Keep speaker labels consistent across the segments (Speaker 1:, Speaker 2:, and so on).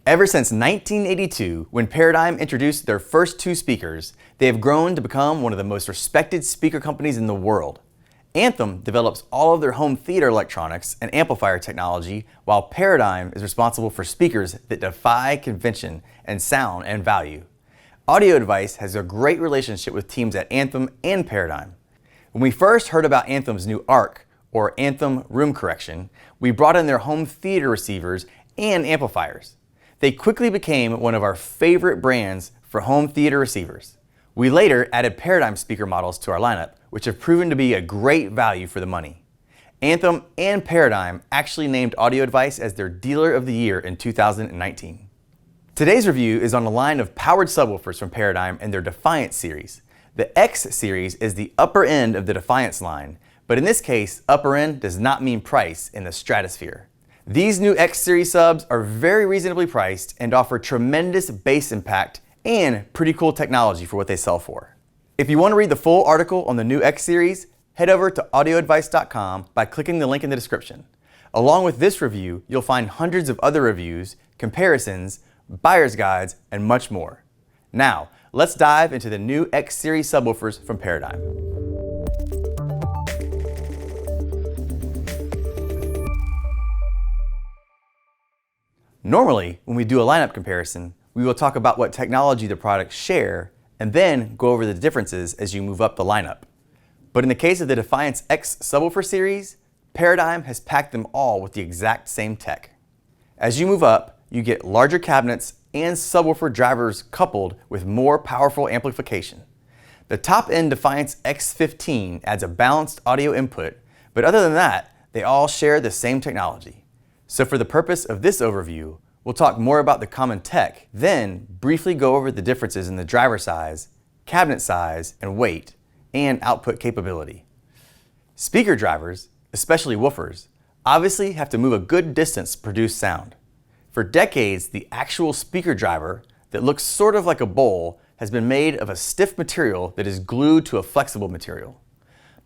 Speaker 1: Ever since 1982, when Paradigm introduced their first two speakers, they have grown to become one of the most respected speaker companies in the world. Anthem develops all of their home theater electronics and amplifier technology, while Paradigm is responsible for speakers that defy convention and sound and value. Audio Advice has a great relationship with teams at Anthem and Paradigm. When we first heard about Anthem's new ARC, or Anthem Room Correction, we brought in their home theater receivers and amplifiers. They quickly became one of our favorite brands for home theater receivers. We later added Paradigm speaker models to our lineup, which have proven to be a great value for the money. Anthem and Paradigm actually named Audio Advice as their Dealer of the Year in 2019. Today's review is on a line of powered subwoofers from Paradigm and their Defiance series. The X series is the upper end of the Defiance line, but in this case, upper end does not mean price in the stratosphere. These new X series subs are very reasonably priced and offer tremendous bass impact and pretty cool technology for what they sell for. If you want to read the full article on the new X series, head over to audioadvice.com by clicking the link in the description. Along with this review, you'll find hundreds of other reviews, comparisons, buyer's guides, and much more. Now, let's dive into the new X series subwoofers from Paradigm. Normally, when we do a lineup comparison, we will talk about what technology the products share and then go over the differences as you move up the lineup. But in the case of the Defiance X subwoofer series, Paradigm has packed them all with the exact same tech. As you move up, you get larger cabinets and subwoofer drivers coupled with more powerful amplification. The top-end Defiance X15 adds a balanced audio input, but other than that, they all share the same technology. So for the purpose of this overview, we'll talk more about the common tech, then briefly go over the differences in the driver size, cabinet size and weight, and output capability. Speaker drivers, especially woofers, obviously have to move a good distance to produce sound. For decades, the actual speaker driver, that looks sort of like a bowl, has been made of a stiff material that is glued to a flexible material.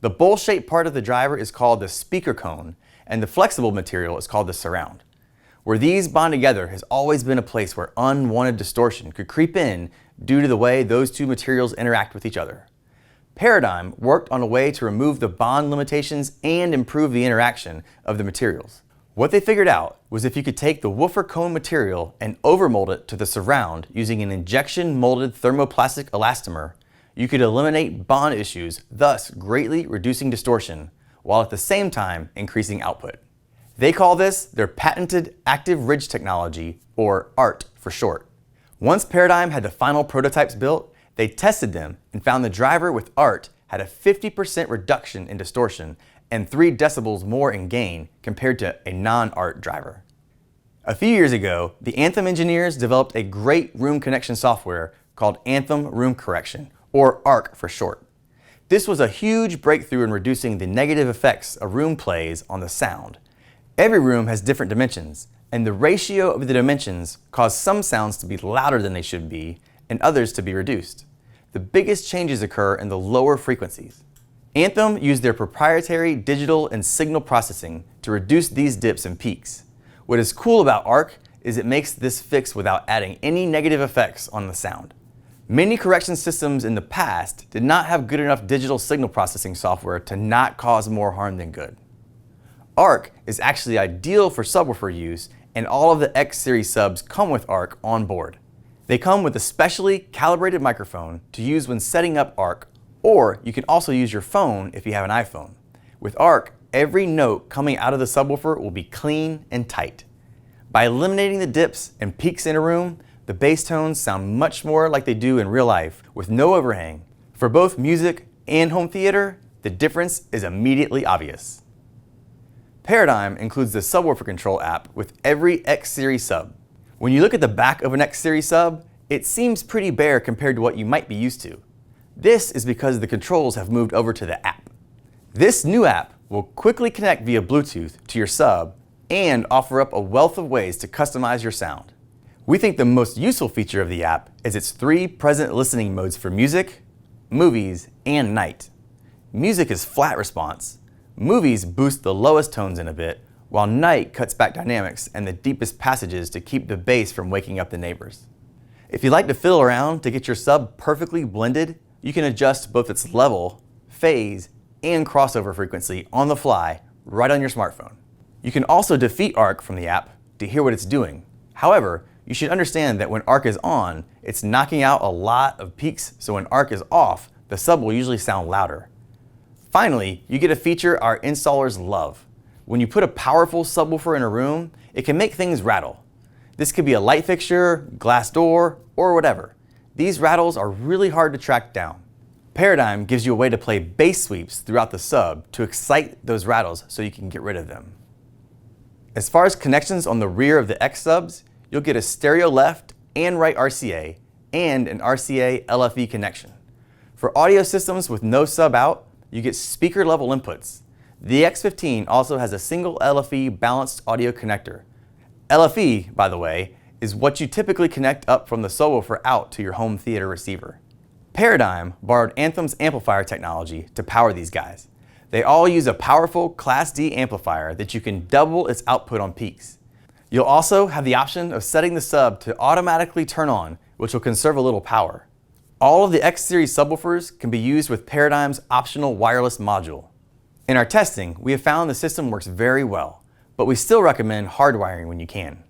Speaker 1: The bowl-shaped part of the driver is called the speaker cone, and the flexible material is called the surround. Where these bond together has always been a place where unwanted distortion could creep in due to the way those two materials interact with each other. Paradigm worked on a way to remove the bond limitations and improve the interaction of the materials. What they figured out was if you could take the woofer cone material and overmold it to the surround using an injection molded thermoplastic elastomer, you could eliminate bond issues, thus greatly reducing distortion, while at the same time increasing output. They call this their patented active ridge technology, or ART for short. Once Paradigm had the final prototypes built, they tested them and found the driver with ART had a 50% reduction in distortion and 3 decibels more in gain compared to a non-ART driver. A few years ago, the Anthem engineers developed a great room connection software called Anthem Room Correction, or ARC for short. This was a huge breakthrough in reducing the negative effects a room plays on the sound. Every room has different dimensions, and the ratio of the dimensions cause some sounds to be louder than they should be, and others to be reduced. The biggest changes occur in the lower frequencies. Anthem used their proprietary digital and signal processing to reduce these dips and peaks. What is cool about ARC is it makes this fix without adding any negative effects on the sound. Many correction systems in the past did not have good enough digital signal processing software to not cause more harm than good. ARC is actually ideal for subwoofer use, and all of the X series subs come with ARC on board. They come with a specially calibrated microphone to use when setting up ARC, or you can also use your phone if you have an iPhone. With ARC, every note coming out of the subwoofer will be clean and tight. By eliminating the dips and peaks in a room, the bass tones sound much more like they do in real life, with no overhang. For both music and home theater, the difference is immediately obvious. Paradigm includes the Subwoofer Control app with every X series sub. When you look at the back of an X series sub, it seems pretty bare compared to what you might be used to. This is because the controls have moved over to the app. This new app will quickly connect via Bluetooth to your sub and offer up a wealth of ways to customize your sound. We think the most useful feature of the app is its 3 present listening modes for music, movies, and night. Music is flat response. Movies boost the lowest tones in a bit, while night cuts back dynamics and the deepest passages to keep the bass from waking up the neighbors. If you like to fiddle around to get your sub perfectly blended, you can adjust both its level, phase, and crossover frequency on the fly right on your smartphone. You can also defeat ARC from the app to hear what it's doing. However, you should understand that when ARC is on, it's knocking out a lot of peaks, so when ARC is off, the sub will usually sound louder. Finally, you get a feature our installers love. When you put a powerful subwoofer in a room, it can make things rattle. This could be a light fixture, glass door, or whatever. These rattles are really hard to track down. Paradigm gives you a way to play bass sweeps throughout the sub to excite those rattles so you can get rid of them. As far as connections on the rear of the X subs, you'll get a stereo left and right RCA and an RCA LFE connection. For audio systems with no sub out, you get speaker level inputs. The X15 also has a single LFE balanced audio connector. LFE, by the way, is what you typically connect up from the subwoofer out to your home theater receiver. Paradigm borrowed Anthem's amplifier technology to power these guys. They all use a powerful Class D amplifier that you can double its output on peaks. You'll also have the option of setting the sub to automatically turn on, which will conserve a little power. All of the X series subwoofers can be used with Paradigm's optional wireless module. In our testing, we have found the system works very well, but we still recommend hardwiring when you can.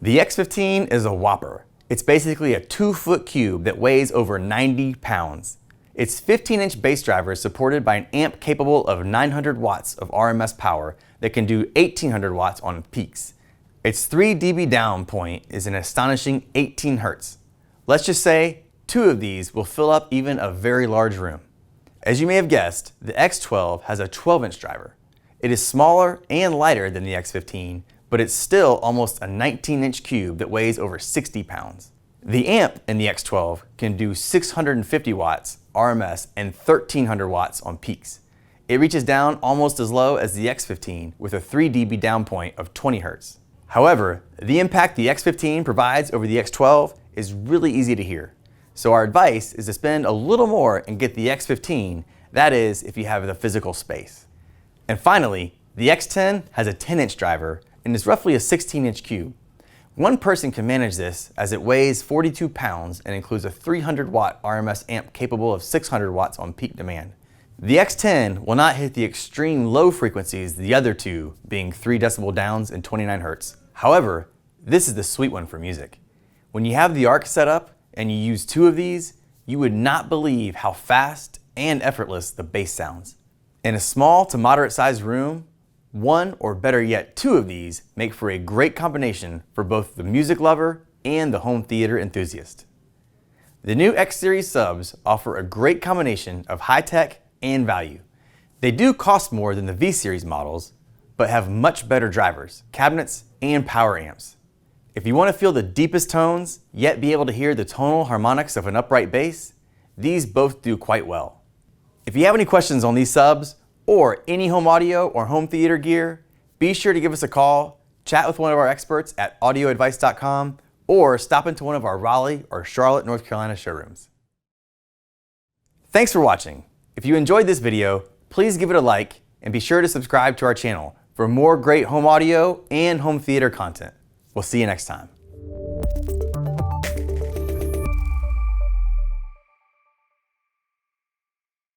Speaker 1: The X15 is a whopper. It's basically a 2-foot cube that weighs over 90 pounds. Its 15-inch bass driver is supported by an amp capable of 900 watts of RMS power that can do 1800 watts on peaks. Its 3 dB down point is an astonishing 18 Hz. Let's just say 2 of these will fill up even a very large room. As you may have guessed, the X12 has a 12-inch driver. It is smaller and lighter than the X15, but it's still almost a 19-inch cube that weighs over 60 pounds. The amp in the X12 can do 650 watts RMS and 1300 watts on peaks. It reaches down almost as low as the X15 with a 3 dB down point of 20 Hz. However, the impact the X15 provides over the X12 is really easy to hear. So our advice is to spend a little more and get the X15, that is, if you have the physical space. And finally, the X10 has a 10-inch driver and is roughly a 16-inch cube. One person can manage this as it weighs 42 pounds and includes a 300 watt RMS amp capable of 600 watts on peak demand. The X10 will not hit the extreme low frequencies, the other two being 3 decibel downs and 29 Hz. However, this is the sweet one for music. When you have the ARC set up and you use 2 of these, you would not believe how fast and effortless the bass sounds. In a small to moderate sized room, 1 or better yet 2 of these make for a great combination for both the music lover and the home theater enthusiast. The new X series subs offer a great combination of high tech and value. They do cost more than the V series models, but have much better drivers, cabinets, and power amps. If you want to feel the deepest tones, yet be able to hear the tonal harmonics of an upright bass, these both do quite well. If you have any questions on these subs, or any home audio or home theater gear, be sure to give us a call, chat with one of our experts at audioadvice.com, or stop into one of our Raleigh or Charlotte, North Carolina showrooms. Thanks for watching. If you enjoyed this video, please give it a like and be sure to subscribe to our channel for more great home audio and home theater content. We'll see you next time.